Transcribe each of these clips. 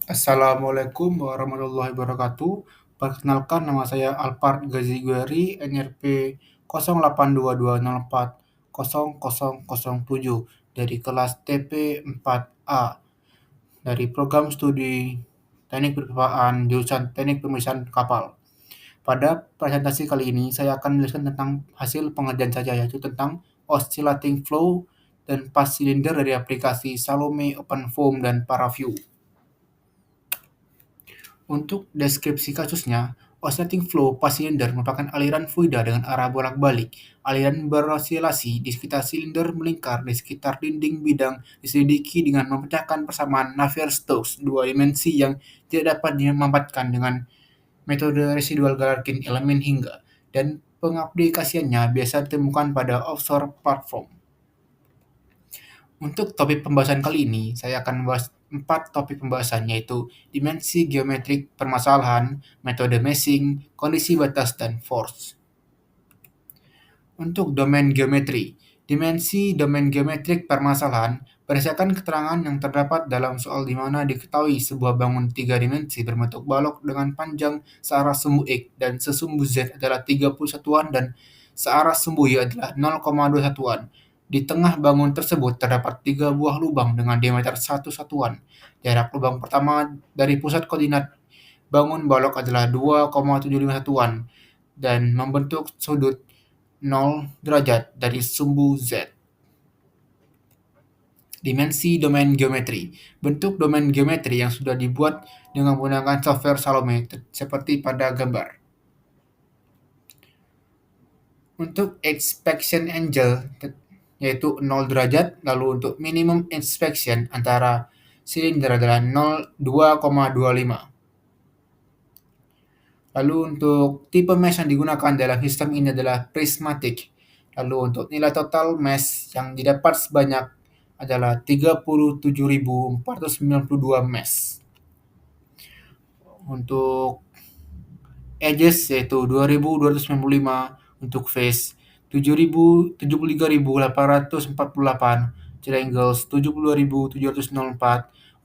Assalamualaikum warahmatullahi wabarakatuh. Perkenalkan nama saya Alpard Gazigueri, NRP 0822040007 dari kelas TP4A dari program studi Teknik Perpipaan jurusan Teknik Pemeriksaan Kapal. Pada presentasi kali ini saya akan menjelaskan tentang hasil pengerjaan saya, yaitu tentang oscillating flow dan pas silinder dari aplikasi Salome, OpenFOAM, dan ParaView. Untuk deskripsi kasusnya, oscillating flow pas silinder merupakan aliran fluida dengan arah bolak-balik. Aliran berosilasi di sekitar silinder melingkar di sekitar dinding bidang diselidiki dengan memecahkan persamaan Navier-Stokes dua dimensi yang tidak dapat dimampatkan dengan metode residual Galerkin elemen hingga, dan pengaplikasiannya biasa ditemukan pada offshore platform. Untuk topik pembahasan kali ini, saya akan membahas 4 topik pembahasan, yaitu dimensi geometrik permasalahan, metode meshing, kondisi batas, dan force. Untuk domain geometri, dimensi domain geometrik permasalahan berdasarkan keterangan yang terdapat dalam soal di mana diketahui sebuah bangun 3 dimensi berbentuk balok dengan panjang searah sumbu X dan sesumbu Z adalah 30 satuan dan searah sumbu Y adalah 0,2 satuan. Di tengah bangun tersebut terdapat 3 buah lubang dengan diameter 1 satuan. Jarak lubang pertama dari pusat koordinat bangun balok adalah 2,75 satuan dan membentuk sudut 0 derajat dari sumbu Z. Dimensi domain geometri. Bentuk domain geometri yang sudah dibuat dengan menggunakan software Salome seperti pada gambar. Untuk inspection angle yaitu 0 derajat, lalu untuk minimum inspection antara silinder adalah 2,25. Lalu untuk tipe mesh yang digunakan dalam sistem ini adalah prismatic. Lalu untuk nilai total mesh yang didapat sebanyak adalah 37.492 mesh. Untuk edges yaitu 2.295, untuk face 73.848, triangles 72.704,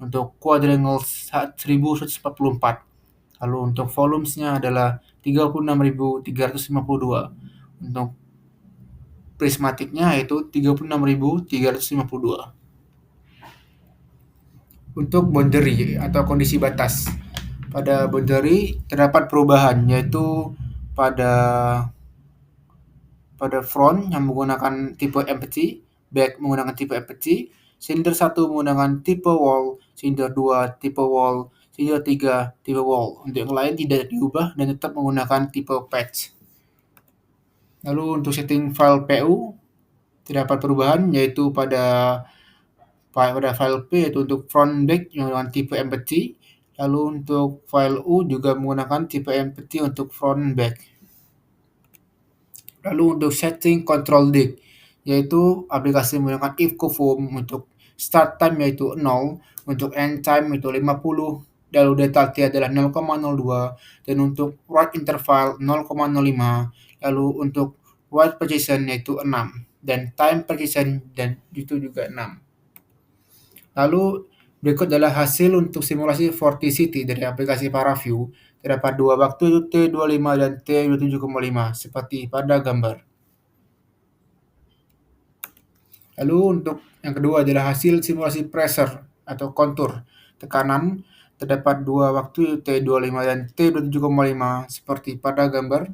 untuk quadrangles 1.144. Lalu untuk volumesnya adalah 36.352. Untuk prismatiknya yaitu 36.352. Untuk boundary atau kondisi batas. Pada boundary terdapat perubahan, yaitu pada front yang menggunakan tipe empty, back menggunakan tipe empty, silinder 1 menggunakan tipe wall, silinder 2 tipe wall, silinder 3 tipe wall. Untuk yang lain tidak diubah dan tetap menggunakan tipe patch. Lalu untuk setting file PU terdapat perubahan, yaitu pada file P yaitu untuk front back menggunakan tipe empty. Lalu untuk file U juga menggunakan tipe empty untuk front back. Lalu untuk setting control dict, yaitu aplikasi menggunakan if cofoam untuk start time yaitu 0, untuk end time itu 50, lalu delta T adalah 0,02, dan untuk write interval 0,05, lalu untuk write precision yaitu 6, dan time precision dan itu juga 6. Lalu berikut adalah hasil untuk simulasi vorticity dari aplikasi ParaView. Terdapat dua waktu yaitu T25 dan T27,5 seperti pada gambar. Lalu untuk yang kedua adalah hasil simulasi pressure atau kontur tekanan. Terdapat dua waktu T25 dan T27,5 seperti pada gambar.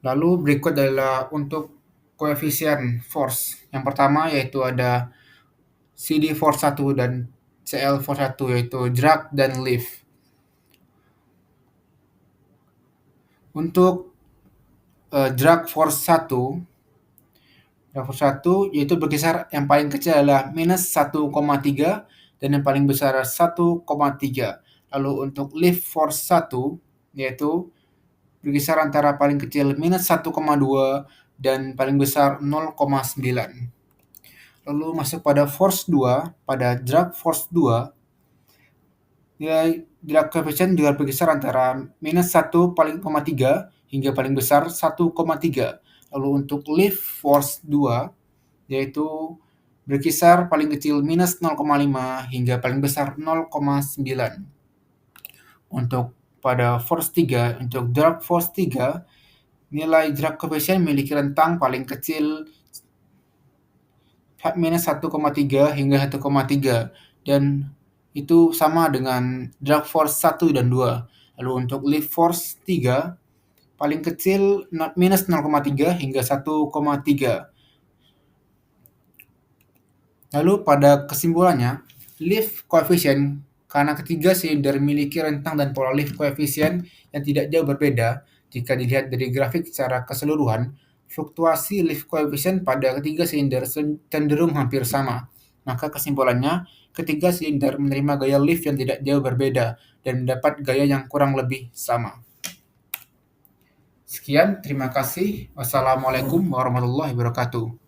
Lalu berikut adalah untuk koefisien force. Yang pertama yaitu ada CD force 1 dan CL force 1 yaitu drag dan lift. Untuk drag force 1 yaitu berkisar, yang paling kecil adalah minus 1,3 dan yang paling besar 1,3. Lalu untuk lift force 1 yaitu berkisar antara paling kecil minus 1,2 dan paling besar 0,9. Lalu masuk pada force 2, pada drag force 2, nilai drag coefficient juga berkisar antara minus 1,3 hingga paling besar 1,3. Lalu untuk lift force 2, yaitu berkisar paling kecil minus 0,5 hingga paling besar 0,9. Untuk pada force 3, untuk drag force 3, nilai drag coefficient memiliki rentang paling kecil minus 1,3 hingga 1,3 dan itu sama dengan drag force 1 dan 2. Lalu untuk lift force 3, paling kecil minus 0,3 hingga 1,3. Lalu pada kesimpulannya, lift coefficient karena ketiga silinder memiliki rentang dan pola lift coefficient yang tidak jauh berbeda jika dilihat dari grafik secara keseluruhan, fluktuasi lift coefficient pada ketiga silinder cenderung hampir sama. Maka kesimpulannya, ketiga silinder menerima gaya lift yang tidak jauh berbeda dan mendapat gaya yang kurang lebih sama. Sekian, terima kasih. Wassalamualaikum warahmatullahi wabarakatuh.